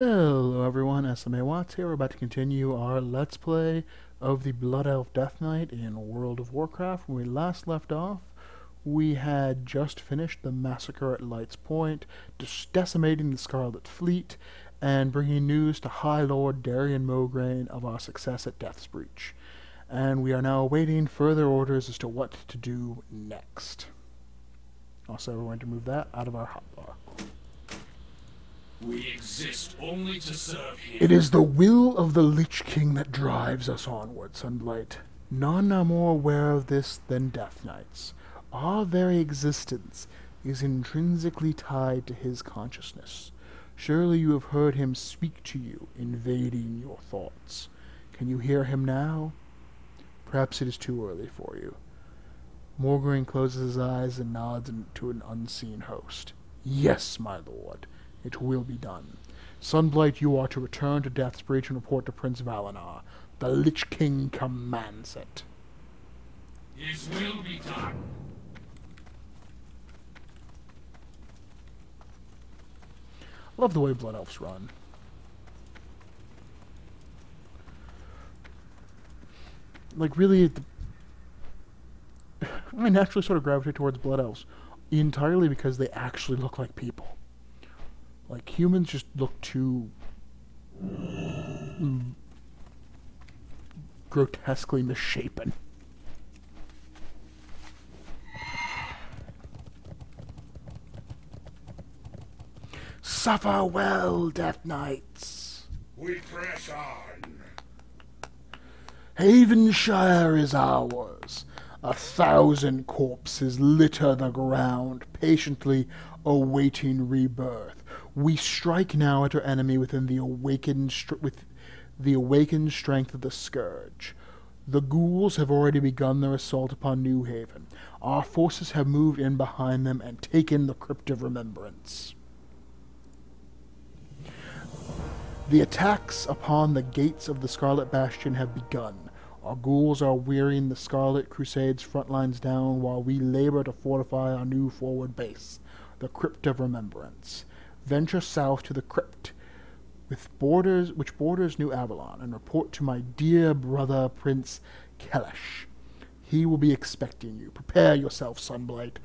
Hello everyone, SMA Watts here. We're about to continue our Let's Play of the Blood Elf Death Knight in World of Warcraft. When we last left off, we had just finished the massacre at Light's Point, decimating the Scarlet Fleet, and bringing news to High Lord Darian Mograine of our success at Death's Breach. And we are now awaiting further orders as to what to do next. Also, we're going to move that out of our hotbar. We exist only to serve him. It is the will of the Lich King that drives us onward, Sunblight. None are more aware of this than Death Knights. Our very existence is intrinsically tied to his consciousness. Surely you have heard him speak to you, invading your thoughts. Can you hear him now? Perhaps it is too early for you. Mograine closes his eyes and nods to an unseen host. Yes, my lord. It will be done. Sunblight, you are to return to Death's Breach and report to Prince Valinar. The Lich King commands it. His will be done. I love the way Blood Elves run. Like, really, I naturally sort of gravitate towards Blood Elves entirely because they actually look like people. Like, humans just look too grotesquely misshapen. Suffer well, Death Knights. We press on. Havenshire is ours. 1,000 corpses litter the ground, patiently awaiting rebirth. We strike now at our enemy within the awakened strength of the Scourge. The ghouls have already begun their assault upon New Haven. Our forces have moved in behind them and taken the Crypt of Remembrance. The attacks upon the gates of the Scarlet Bastion have begun. Our ghouls are wearing the Scarlet Crusade's front lines down while we labor to fortify our new forward base, the Crypt of Remembrance. Venture south to the crypt, which borders New Avalon, and report to my dear brother, Prince Kelesh. He will be expecting you. Prepare yourself, Sunblight,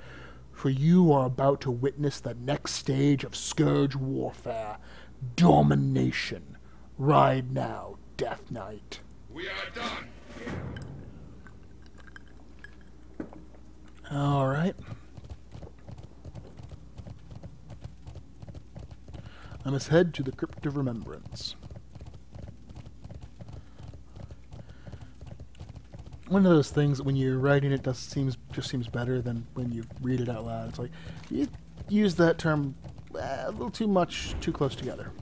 for you are about to witness the next stage of Scourge warfare. Domination. Ride now, Death Knight. We are done. Alright. I must head to the Crypt of Remembrance. One of those things that when you're writing it just seems better than when you read it out loud. It's like, you use that term a little too much, too close together.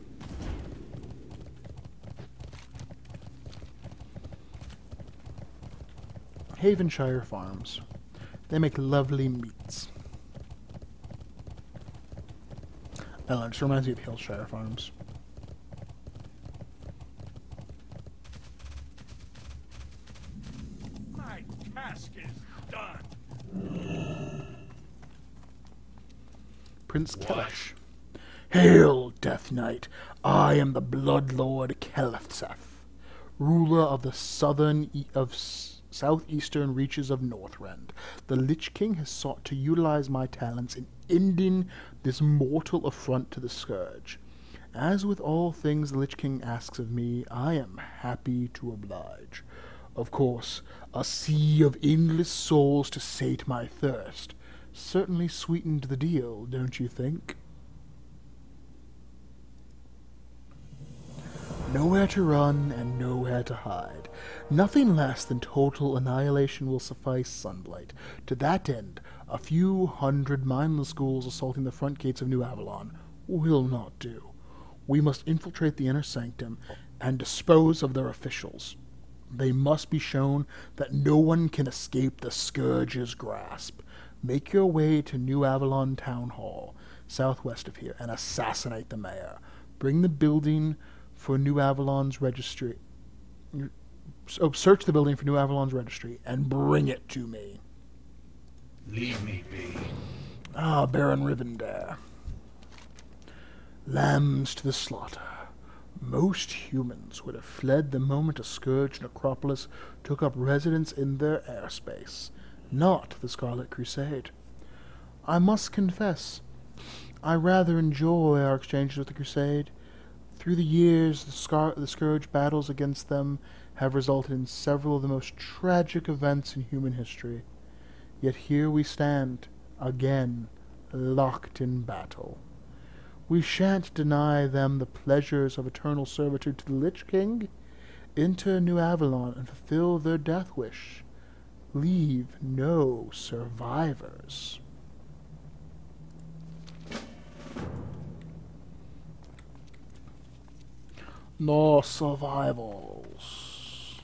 Havenshire Farms. They make lovely meats. I don't know, it just reminds me of Hillshire Farms. My task is done. Prince Kelesh. Hail, Death Knight! I am the Blood Lord Kelethseth, ruler of the southeastern reaches of Northrend. The Lich King has sought to utilize my talents in ending this mortal affront to the Scourge. As with all things the Lich King asks of me, I am happy to oblige. Of course, a sea of endless souls to sate my thirst. Certainly sweetened the deal, don't you think? Nowhere to run and nowhere to hide. Nothing less than total annihilation will suffice, Sunblight. To that end, a few hundred mindless ghouls assaulting the front gates of New Avalon will not do. We must infiltrate the inner sanctum and dispose of their officials. They must be shown that no one can escape the Scourge's grasp. Make your way to New Avalon Town Hall, southwest of here, and assassinate the mayor. Bring the building for New Avalon's registry. Search the building for New Avalon's registry and bring it to me. Leave me be. Ah, Baron Rivendare. Lambs to the slaughter. Most humans would have fled the moment a Scourge necropolis took up residence in their airspace, not the Scarlet Crusade. I must confess, I rather enjoy our exchanges with the Crusade. Through the years, the Scourge battles against them have resulted in several of the most tragic events in human history. Yet here we stand, again, locked in battle. We shan't deny them the pleasures of eternal servitude to the Lich King. Enter New Avalon and fulfill their death wish. Leave no survivors. No survivals.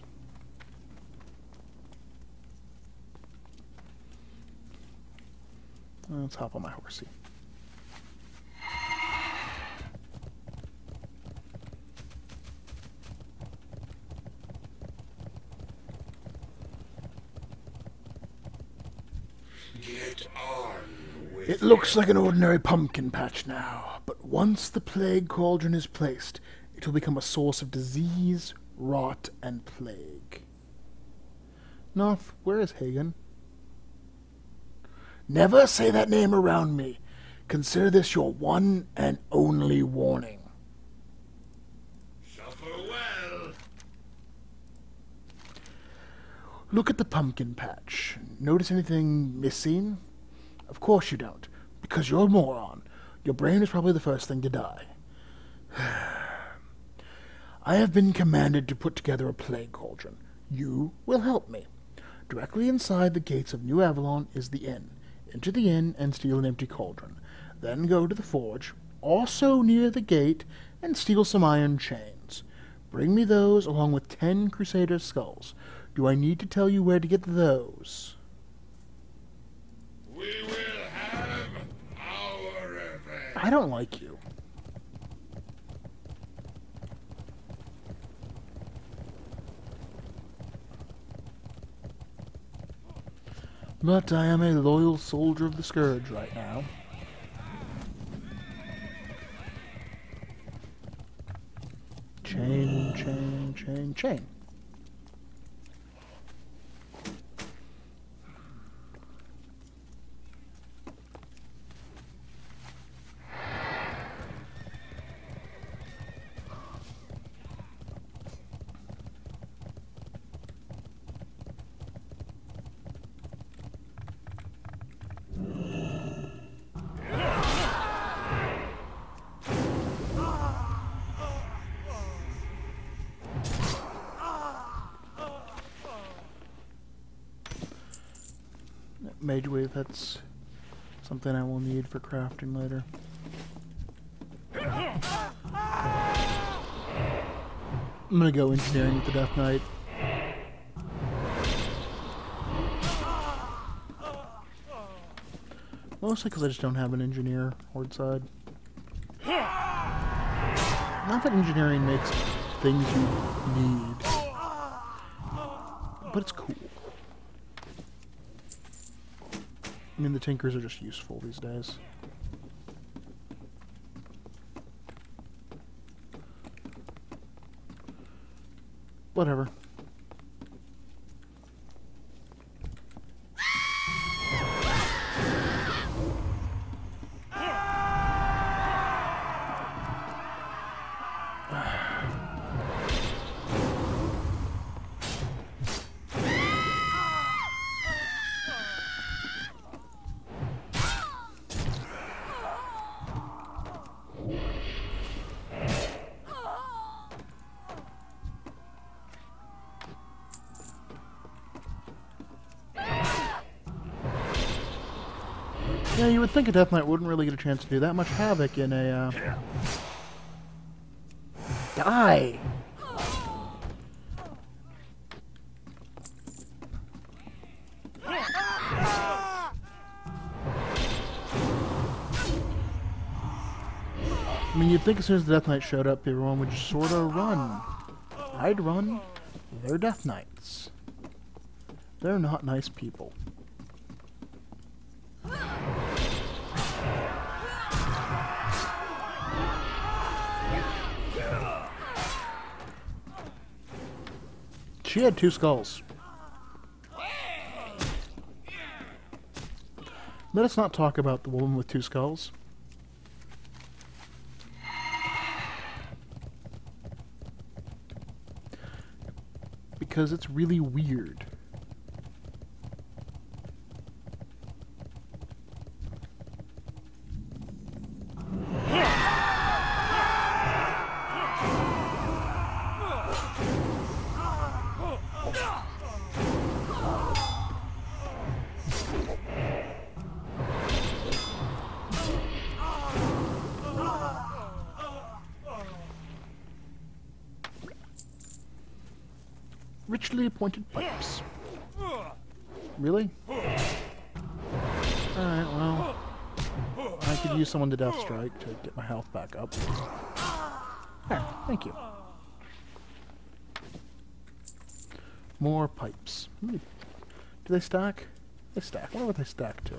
Let's hop on my horsey. Get on with It looks like an ordinary pumpkin patch now, but once the plague cauldron is placed, it will become a source of disease, rot, and plague. Noth, where is Hagen? Never say that name around me. Consider this your one and only warning. Suffer well. Look at the pumpkin patch. Notice anything missing? Of course you don't, because you're a moron. Your brain is probably the first thing to die. I have been commanded to put together a plague cauldron. You will help me. Directly inside the gates of New Avalon is the inn. Enter the inn and steal an empty cauldron. Then go to the forge, also near the gate, and steal some iron chains. Bring me those along with 10 Crusader skulls. Do I need to tell you where to get those? We will have our revenge. I don't like you. But I am a loyal soldier of the Scourge right now. Chain, chain, chain, chain. Mage Wave, that's something I will need for crafting later. I'm gonna go engineering with the Death Knight. Mostly because I just don't have an engineer horde side. Not that engineering makes things you need, but it's cool. I mean, the Tinkers are just useful these days. Whatever. Yeah, you would think a Death Knight wouldn't really get a chance to do that much havoc in a, Die! I mean, you'd think as soon as the Death Knight showed up, everyone would just sort of run. I'd run. They're Death Knights. They're not nice people. she had 2 skulls. Let us not talk about the woman with 2 skulls. Because it's really weird. Richly pointed pipes. Really? Alright, well, I could use someone to death strike to get my health back up. There, thank you. More pipes. Do they stack? They stack. I wonder what they stack to.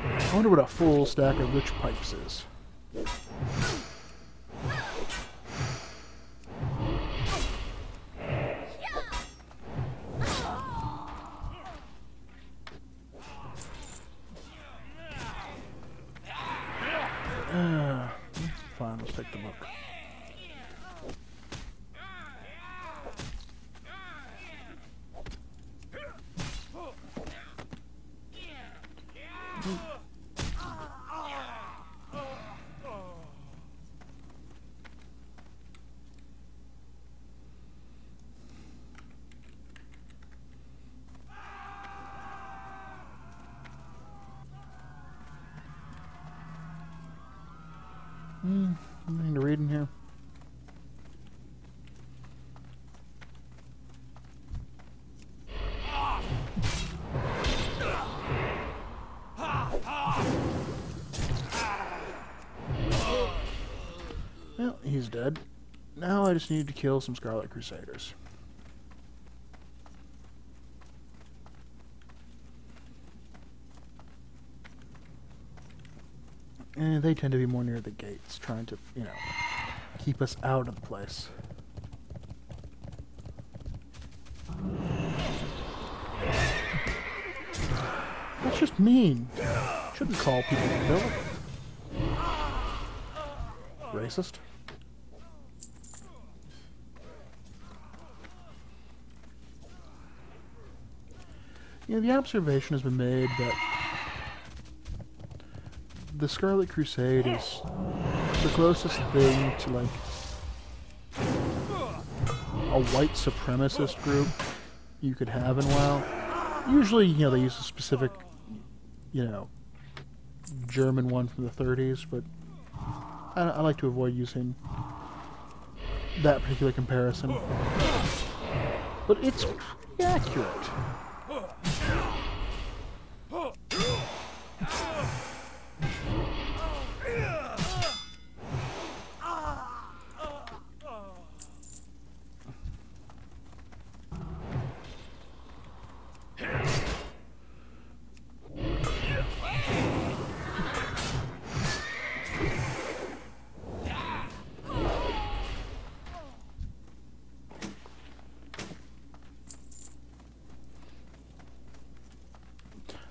I wonder what a full stack of rich pipes is. Fine, let's take the book. Nothing to read in here. Well, he's dead. Now I just need to kill some Scarlet Crusaders. And they tend to be more near the gates, trying to, you know, keep us out of the place. That's just mean. Shouldn't call people filth. Racist. You know, the observation has been made that the Scarlet Crusade is the closest thing to, like, a white supremacist group you could have in WoW. Usually, you know, they use a specific, you know, German one from the 30s, but I like to avoid using that particular comparison. But it's pretty accurate.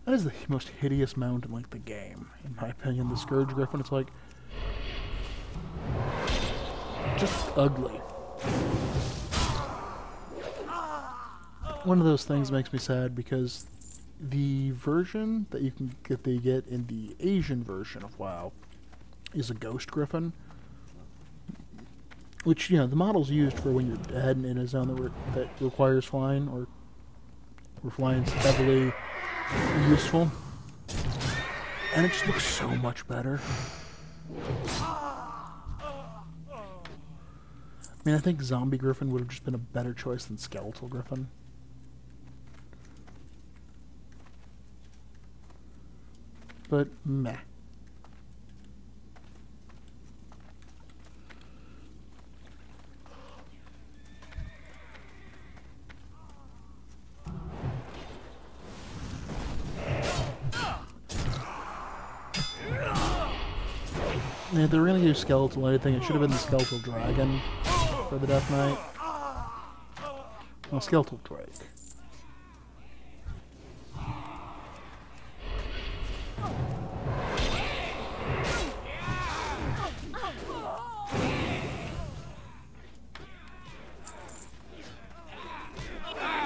That is the most hideous mount in, like, the game, in my opinion. The Scourge Griffin, it's like just ugly. One of those things makes me sad because the version that you can get in the Asian version of WoW is a Ghost Griffin, which, you know, the model's used for when you're heading in a zone that requires flying, or where flying's heavily useful, and it just looks so much better. I mean, I think Zombie Griffin would have just been a better choice than Skeletal Griffin. But meh. If they were going to do skeletal anything, it should have been the Skeletal Dragon. for the Death Knight. Oh, Skeletal Drake.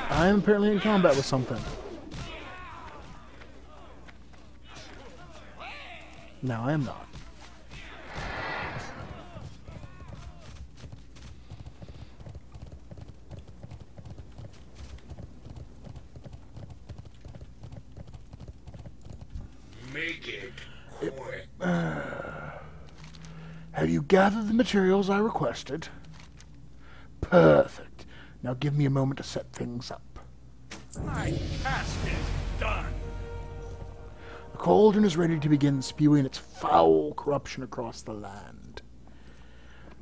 I am apparently in combat with something. No, I am not. Make it quick. Have you gathered the materials I requested? Perfect. Now give me a moment to set things up. My task is done. The cauldron is ready to begin spewing its foul corruption across the land.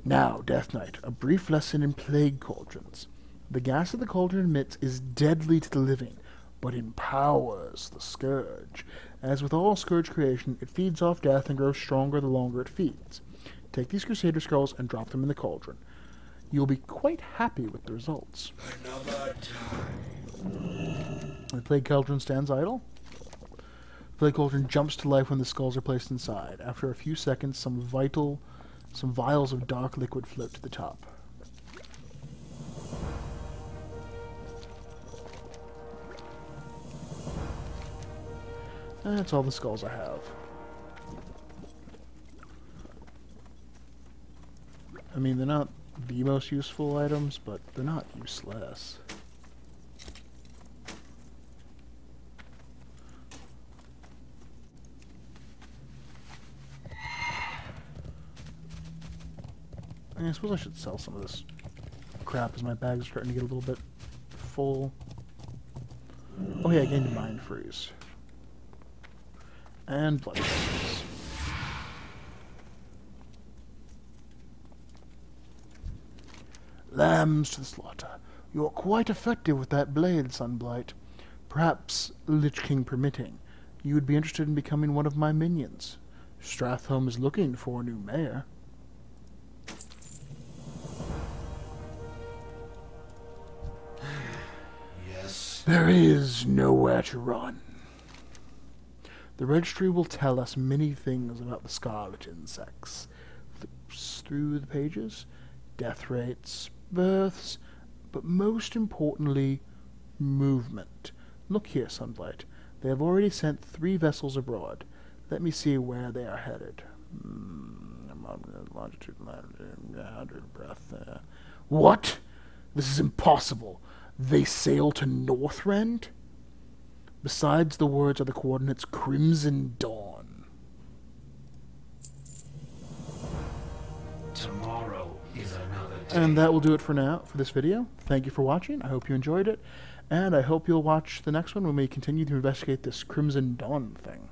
Now, Death Knight, a brief lesson in plague cauldrons. The gas that the cauldron emits is deadly to the living, but empowers the Scourge. As with all Scourge creation, it feeds off death and grows stronger the longer it feeds. Take these Crusader Skulls and drop them in the cauldron. You'll be quite happy with the results. Another time. The plague cauldron stands idle. The plague cauldron jumps to life when the skulls are placed inside. After a few seconds, some vials of dark liquid float to the top. And that's all the skulls I have. I mean, they're not the most useful items, but they're not useless. I suppose I should sell some of this crap as my bags are starting to get a little bit full. Oh yeah, I gained a mind freeze. And blood vessels. Lambs to the slaughter. You're quite effective with that blade, Sunblight. Perhaps, Lich King permitting, you would be interested in becoming one of my minions. Stratholme is looking for a new mayor. Yes. There is nowhere to run. The registry will tell us many things about the scarlet insects. Flips through the pages. Death rates, births, but most importantly, movement. Look here, Sunblight. They have already sent 3 vessels abroad. Let me see where they are headed. Longitude, latitude, breath. What? This is impossible. They sail to Northrend? Besides the words are the coordinates Crimson Dawn. Tomorrow is another day. And that will do it for now, for this video. Thank you for watching. I hope you enjoyed it. And I hope you'll watch the next one when we continue to investigate this Crimson Dawn thing.